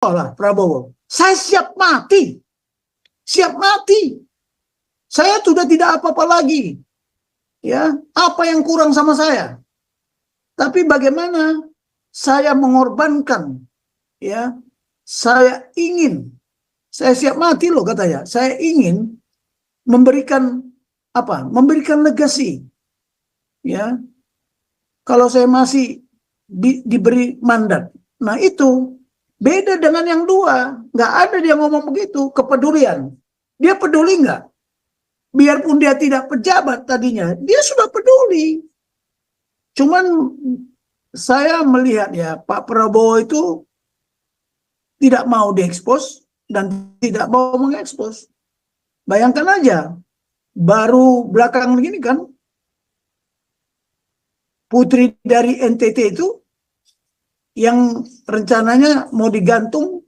lah Prabowo. Saya siap mati. Siap mati. Saya sudah tidak apa-apa lagi. Ya, apa yang kurang sama saya? Tapi bagaimana saya mengorbankan, ya, saya siap mati loh katanya. Saya ingin memberikan apa? Memberikan legasi. Ya, kalau saya masih diberi mandat. Nah itu beda dengan yang dua. Nggak ada dia ngomong begitu. Kepedulian. Dia peduli nggak? Biarpun dia tidak pejabat tadinya, dia sudah peduli. Cuman saya melihat ya Pak Prabowo itu tidak mau diekspos dan tidak mau mengekspos. Bayangkan aja, baru belakangan ini kan putri dari NTT itu yang rencananya mau digantung,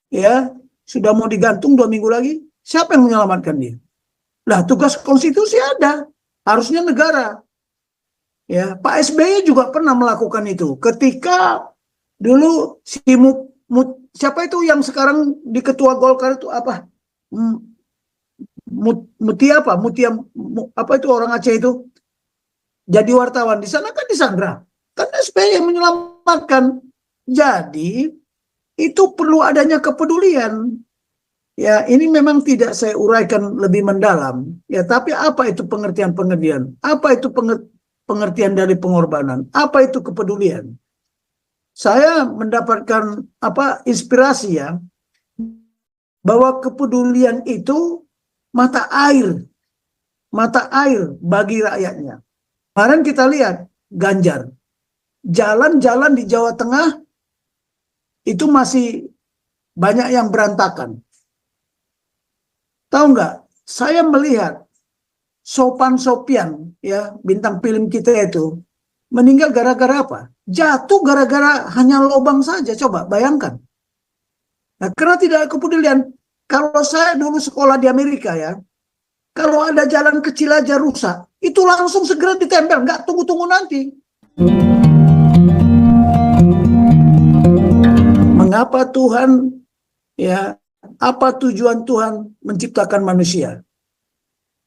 ya sudah mau digantung 2 minggu lagi. Siapa yang menyelamatkan dia? Lah tugas konstitusi ada, harusnya negara. Ya, Pak SBY juga pernah melakukan itu. Ketika dulu si siapa itu yang sekarang di ketua Golkar itu apa? Mutia apa itu orang Aceh itu? Jadi wartawan di sana kan disandra. Kan SBY yang menyelamatkan. Jadi itu perlu adanya kepedulian. Ya, ini memang tidak saya uraikan lebih mendalam. Ya, tapi apa itu pengertian-pengertian? Apa itu pengertian dari pengorbanan? Apa itu kepedulian? Saya mendapatkan inspirasi ya, bahwa kepedulian itu mata air bagi rakyatnya. Kemarin kita lihat Ganjar, jalan-jalan di Jawa Tengah itu masih banyak yang berantakan. Tahu nggak? Saya melihat Sopan Sopian, ya bintang film kita itu meninggal gara-gara apa? Jatuh gara-gara hanya lubang saja. Coba bayangkan. Nah, karena tidak ada kepedulian. Kalau saya dulu sekolah di Amerika ya, kalau ada jalan kecil aja rusak, itu langsung segera ditempel, nggak tunggu-tunggu nanti. Mengapa Tuhan, ya, apa tujuan Tuhan menciptakan manusia?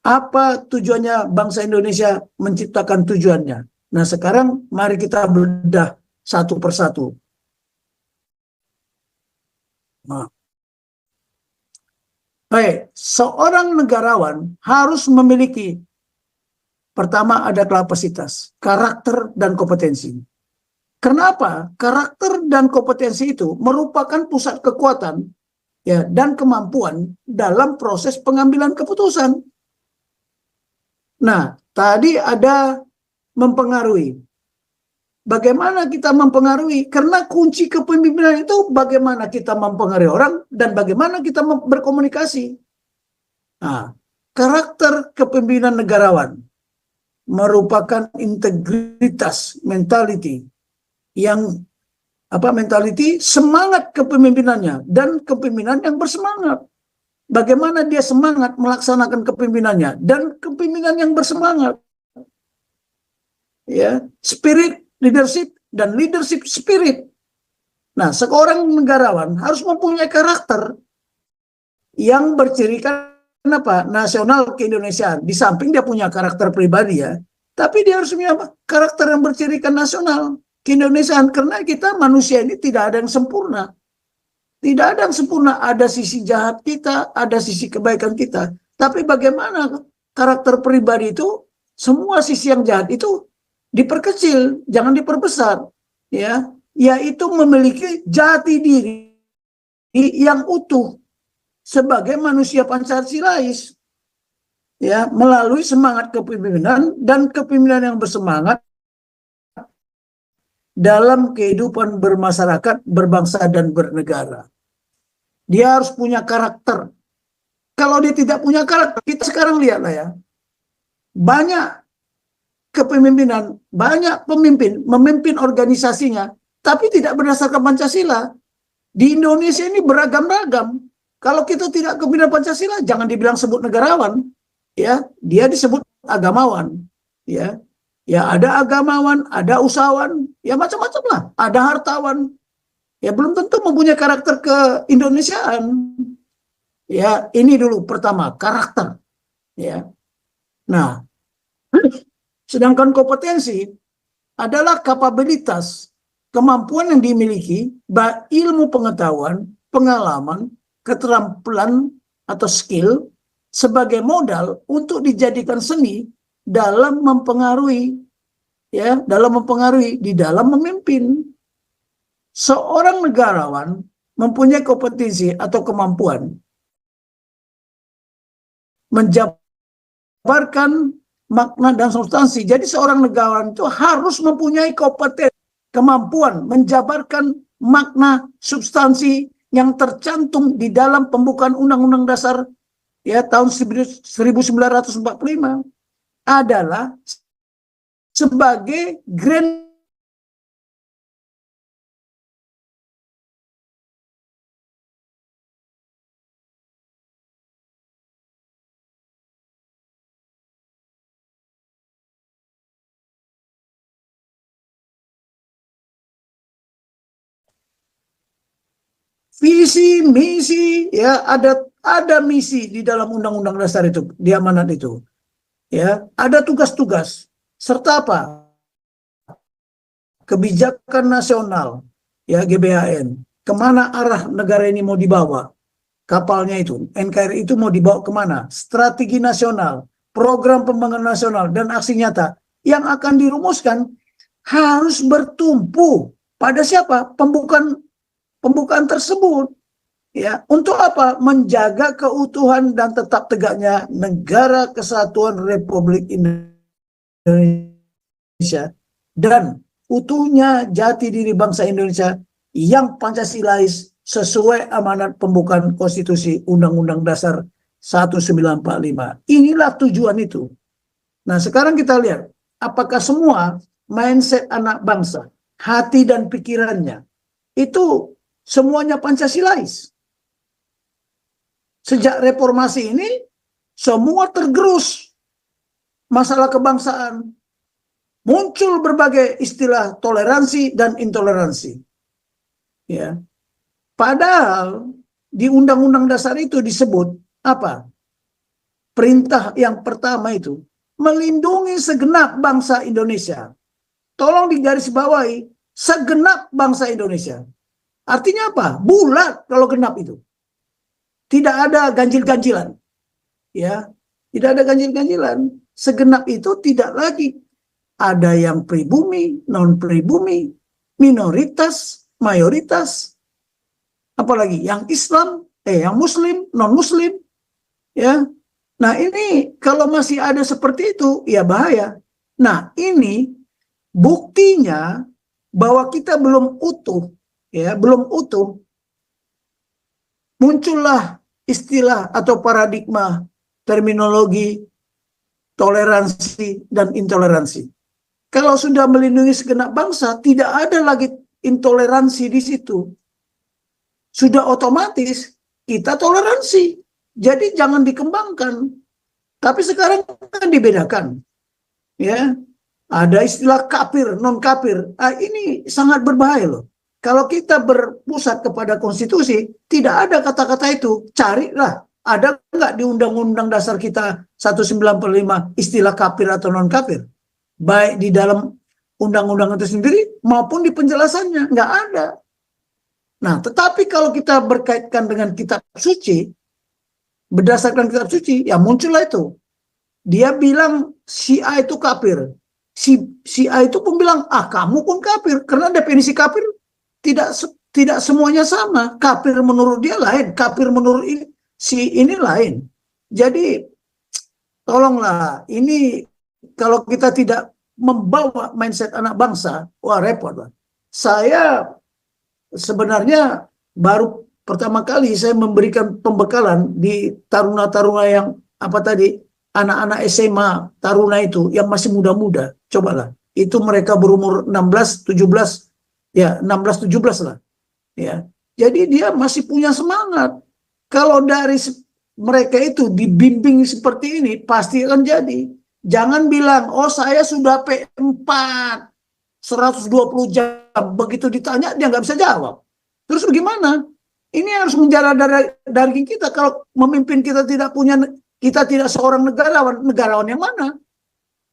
Apa tujuannya bangsa Indonesia menciptakan tujuannya? Nah sekarang mari kita bedah satu persatu. Nah. Baik, seorang negarawan harus memiliki, pertama ada kapasitas, karakter dan kompetensi. Kenapa? Karakter dan kompetensi itu merupakan pusat kekuatan ya dan kemampuan dalam proses pengambilan keputusan. Nah, tadi ada mempengaruhi. Bagaimana kita mempengaruhi? Karena kunci kepemimpinan itu bagaimana kita mempengaruhi orang dan bagaimana kita berkomunikasi. Nah, karakter kepemimpinan negarawan merupakan integritas mentality yang semangat kepemimpinannya dan kepemimpinan yang bersemangat. Bagaimana dia semangat melaksanakan kepemimpinannya dan kepemimpinan yang bersemangat. Ya, spirit leadership dan leadership spirit. Nah, seorang negarawan harus mempunyai karakter yang bercirikan nasional keindonesiaan. Di samping dia punya karakter pribadi ya, tapi dia harus punya karakter yang bercirikan nasional keindonesiaan, karena kita manusia ini tidak ada yang sempurna. Tidak ada yang sempurna, ada sisi jahat kita, ada sisi kebaikan kita. Tapi bagaimana karakter pribadi itu, semua sisi yang jahat itu diperkecil, jangan diperbesar, ya, yaitu memiliki jati diri yang utuh sebagai manusia Pancasilais, ya, melalui semangat kepemimpinan dan kepemimpinan yang bersemangat dalam kehidupan bermasyarakat, berbangsa dan bernegara. Dia harus punya karakter. Kalau dia tidak punya karakter, kita sekarang lihatlah ya, banyak kepemimpinan, banyak pemimpin memimpin organisasinya, tapi tidak berdasarkan Pancasila. Di Indonesia ini beragam-ragam. Kalau kita tidak kepemimpinan Pancasila, jangan dibilang sebut negarawan, ya, dia disebut agamawan, ya. Ya ada agamawan, ada usahawan, ya macam-macam lah. Ada hartawan, Ya belum tentu mempunyai karakter keindonesiaan. Ya, ini dulu pertama, karakter. Ya. Nah, sedangkan kompetensi adalah kapabilitas, kemampuan yang dimiliki, ilmu pengetahuan, pengalaman, keterampilan atau skill sebagai modal untuk dijadikan seni dalam mempengaruhi, ya, dalam mempengaruhi di dalam memimpin. Seorang negarawan mempunyai kompetensi atau kemampuan menjabarkan makna dan substansi. Jadi seorang negarawan itu harus mempunyai kompetensi, kemampuan menjabarkan makna substansi yang tercantum di dalam pembukaan Undang-Undang Dasar ya tahun 1945 adalah sebagai grand visi misi, ya, ada misi di dalam Undang-Undang Dasar itu, di amanat itu, ya, ada tugas-tugas serta apa, kebijakan nasional, ya, GBHN, kemana arah negara ini mau dibawa, kapalnya itu, NKRI itu mau dibawa kemana, strategi nasional, program pembangunan nasional, dan aksi nyata yang akan dirumuskan harus bertumpu pada siapa? Pembukaan tersebut. Ya, untuk apa? Menjaga keutuhan dan tetap tegaknya negara kesatuan Republik Indonesia dan utuhnya jati diri bangsa Indonesia yang Pancasilais sesuai amanat pembukaan konstitusi Undang-Undang Dasar 1945. Inilah tujuan itu. Nah, sekarang kita lihat apakah semua mindset anak bangsa, hati dan pikirannya itu semuanya Pancasilais. Sejak reformasi ini semua tergerus masalah kebangsaan. Muncul berbagai istilah toleransi dan intoleransi. Ya. Padahal di Undang-Undang Dasar itu disebut apa? Perintah yang pertama itu melindungi segenap bangsa Indonesia. Tolong digarisbawahi, segenap bangsa Indonesia. Artinya apa? Bulat kalau genap itu. Tidak ada ganjil-ganjilan. Ya, tidak ada ganjil-ganjilan. Segenap itu tidak lagi ada yang pribumi, non pribumi, minoritas, mayoritas, apalagi yang Islam, yang Muslim, non Muslim, ya. Nah, ini kalau masih ada seperti itu, ya bahaya. Nah, ini buktinya bahwa kita belum utuh, ya, belum utuh. Muncullah istilah atau paradigma terminologi toleransi dan intoleransi. Kalau sudah melindungi segenap bangsa, tidak ada lagi intoleransi di situ. Sudah otomatis kita toleransi. Jadi jangan dikembangkan. Tapi sekarang kan dibedakan. Ya, ada istilah kafir, non kafir. Ini sangat berbahaya loh. Kalau kita berpusat kepada konstitusi, tidak ada kata-kata itu. Carilah, ada nggak di Undang-Undang Dasar kita 1945 istilah kafir atau non kafir? Baik di dalam undang-undang itu sendiri maupun di penjelasannya, nggak ada. Nah, tetapi kalau kita berkaitkan dengan kitab suci, berdasarkan kitab suci, ya muncullah itu. Dia bilang si A itu kafir. Si A itu pun bilang, kamu pun kafir. Karena definisi kafir tidak semuanya sama. Kafir menurut dia lain, kafir menurut ini lain. Jadi tolonglah, ini kalau kita tidak membawa mindset anak bangsa, wah repot lah. Saya sebenarnya baru pertama kali saya memberikan pembekalan di taruna-taruna yang apa tadi, anak-anak SMA taruna itu yang masih muda-muda. Cobalah, itu mereka berumur 16, 17, ya 16, 17 lah. Ya. Jadi dia masih punya semangat. Kalau dari mereka itu dibimbing seperti ini, pasti akan jadi. Jangan bilang, oh saya sudah P4, 120 jam. Begitu ditanya, dia nggak bisa jawab. Terus bagaimana? Ini harus menjadi dari kita. Kalau memimpin kita tidak seorang negarawan. Negarawan yang mana?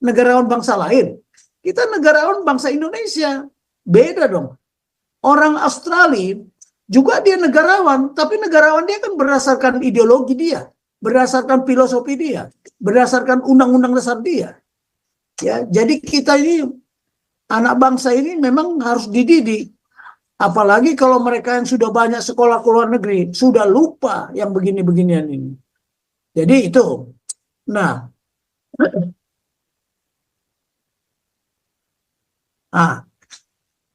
Negarawan bangsa lain. Kita negarawan bangsa Indonesia. Beda dong. Orang Australia juga dia negarawan, tapi negarawan dia kan berdasarkan ideologi dia, berdasarkan filosofi dia, berdasarkan undang-undang dasar dia. Ya, jadi kita ini anak bangsa ini memang harus dididik. Apalagi kalau mereka yang sudah banyak sekolah ke luar negeri, sudah lupa yang begini-beginian ini. Jadi itu. Nah,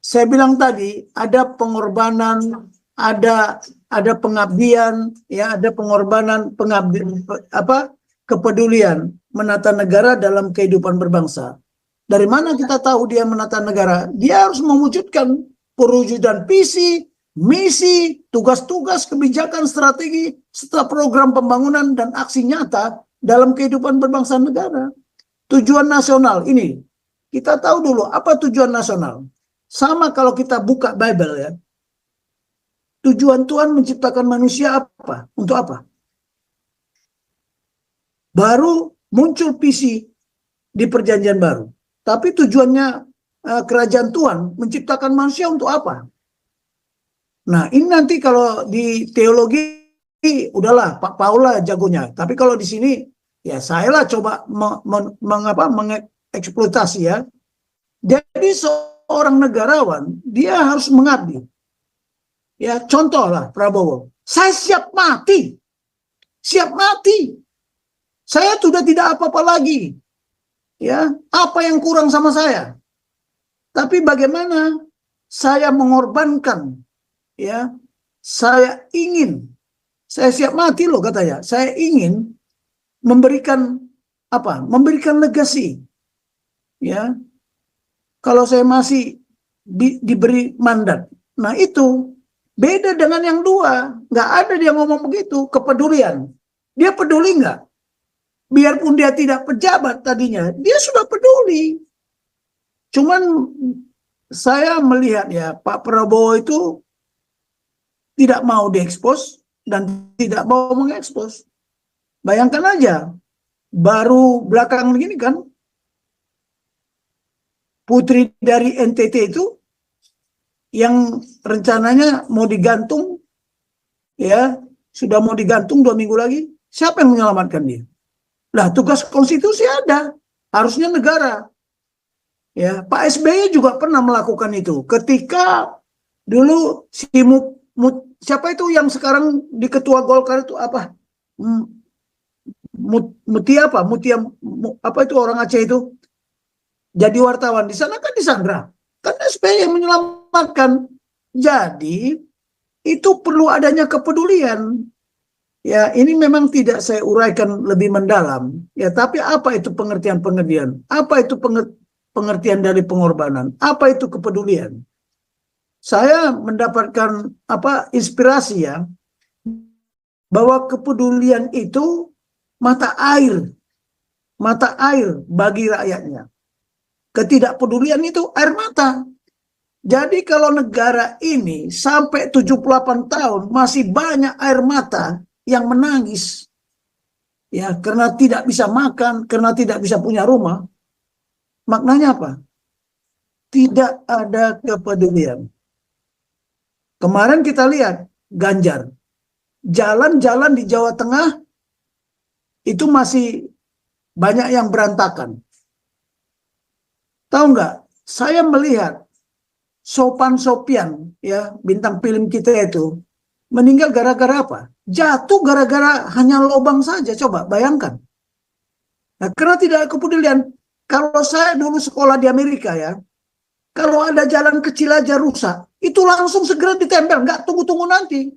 saya bilang tadi ada pengorbanan, ada pengabdian, ya, ada pengorbanan, kepedulian menata negara dalam kehidupan berbangsa. Dari mana kita tahu dia menata negara? Dia harus mewujudkan perwujudan visi, misi, tugas-tugas, kebijakan, strategi, serta program pembangunan dan aksi nyata dalam kehidupan berbangsa negara. Tujuan nasional ini, kita tahu dulu apa tujuan nasional. Sama kalau kita buka Bible ya. Tujuan Tuhan menciptakan manusia apa? Untuk apa? Baru muncul visi di perjanjian baru. Tapi tujuannya kerajaan Tuhan menciptakan manusia untuk apa? Nah, ini nanti kalau di teologi udahlah Pak Paula jagonya. Tapi kalau di sini ya saya lah coba mengeksploitasi ya. Jadi seorang negarawan dia harus mengabdi. Ya, contoh lah Prabowo. Saya siap mati. Siap mati. Saya sudah tidak apa-apa lagi. Ya, apa yang kurang sama saya? Tapi bagaimana saya mengorbankan, ya, saya siap mati loh katanya. Saya ingin memberikan memberikan legasi, ya. Kalau saya masih diberi mandat, nah itu beda dengan yang dua. Nggak ada dia ngomong begitu, kepedulian. Dia peduli nggak? Biarpun dia tidak pejabat tadinya, dia sudah peduli. Cuman saya melihat ya Pak Prabowo itu tidak mau diekspos dan tidak mau mengekspos. Bayangkan aja, baru belakang begini kan, putri dari NTT itu yang rencananya mau digantung, ya sudah mau digantung 2 minggu lagi, siapa yang menyelamatkan dia? Lah tugas konstitusi ada, harusnya negara. Ya, Pak SBY juga pernah melakukan itu. Ketika dulu si siapa itu yang sekarang di ketua Golkar itu apa? Apa itu orang Aceh itu? Jadi wartawan di sana kan disandra. Kan SBY yang menyelamatkan. Jadi itu perlu adanya kepedulian. Ya, ini memang tidak saya uraikan lebih mendalam. Ya, tapi apa itu pengertian-pengertian? Apa itu pengertian dari pengorbanan? Apa itu kepedulian? Saya mendapatkan inspirasi ya, bahwa kepedulian itu mata air bagi rakyatnya. Ketidakpedulian itu air mata. Jadi kalau negara ini sampai 78 tahun masih banyak air mata yang menangis, ya, karena tidak bisa makan, karena tidak bisa punya rumah, maknanya apa? Tidak ada kepedulian. Kemarin kita lihat Ganjar, jalan-jalan di Jawa Tengah itu masih banyak yang berantakan. Tahu nggak? Saya melihat Sopan Sopian, ya, bintang film kita itu meninggal gara-gara apa? Jatuh gara-gara hanya lubang saja, coba bayangkan. Nah, karena tidak ada kepedulian. Kalau saya dulu sekolah di Amerika ya, kalau ada jalan kecil aja rusak, itu langsung segera ditempel, nggak tunggu-tunggu nanti.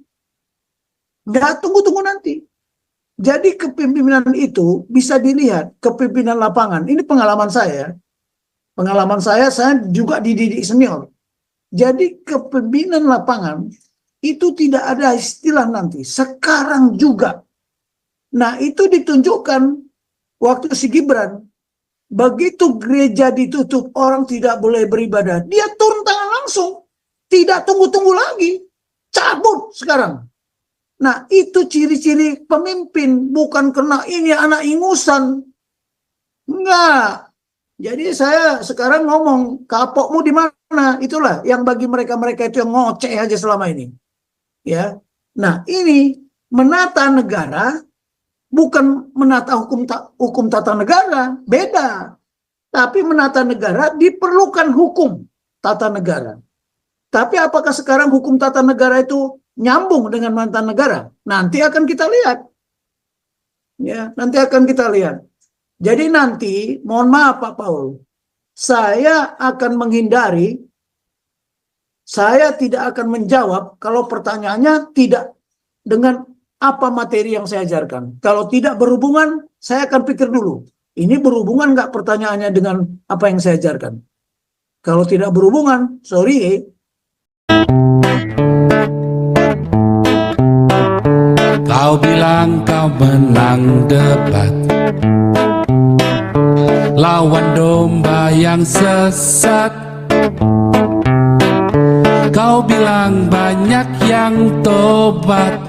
Nggak tunggu-tunggu nanti. Jadi kepemimpinan itu bisa dilihat, kepemimpinan lapangan. Ini pengalaman saya. Pengalaman saya juga dididik senior. Jadi kepemimpinan lapangan itu tidak ada istilah nanti, sekarang juga. Nah, itu ditunjukkan waktu si Gibran. Begitu gereja ditutup, orang tidak boleh beribadah, dia turun tangan langsung, tidak tunggu-tunggu lagi. cabut sekarang. Nah, itu ciri-ciri pemimpin, bukan karena ini anak ingusan. Enggak. Jadi saya sekarang ngomong, kapokmu di mana? Itulah yang bagi mereka-mereka itu yang ngoceh aja selama ini. Ya. Nah, ini menata negara bukan menata hukum tata negara, beda. Tapi menata negara diperlukan hukum tata negara. Tapi apakah sekarang hukum tata negara itu nyambung dengan menata negara? Nanti akan kita lihat. Ya, nanti akan kita lihat. Jadi nanti, mohon maaf Pak Paul, saya akan menghindari, saya tidak akan menjawab kalau pertanyaannya tidak dengan apa materi yang saya ajarkan. Kalau tidak berhubungan, saya akan pikir dulu. Ini berhubungan nggak pertanyaannya dengan apa yang saya ajarkan? Kalau tidak berhubungan, sorry. Kau bilang kau menang debat, lawan domba yang sesat. Kau bilang banyak yang tobat.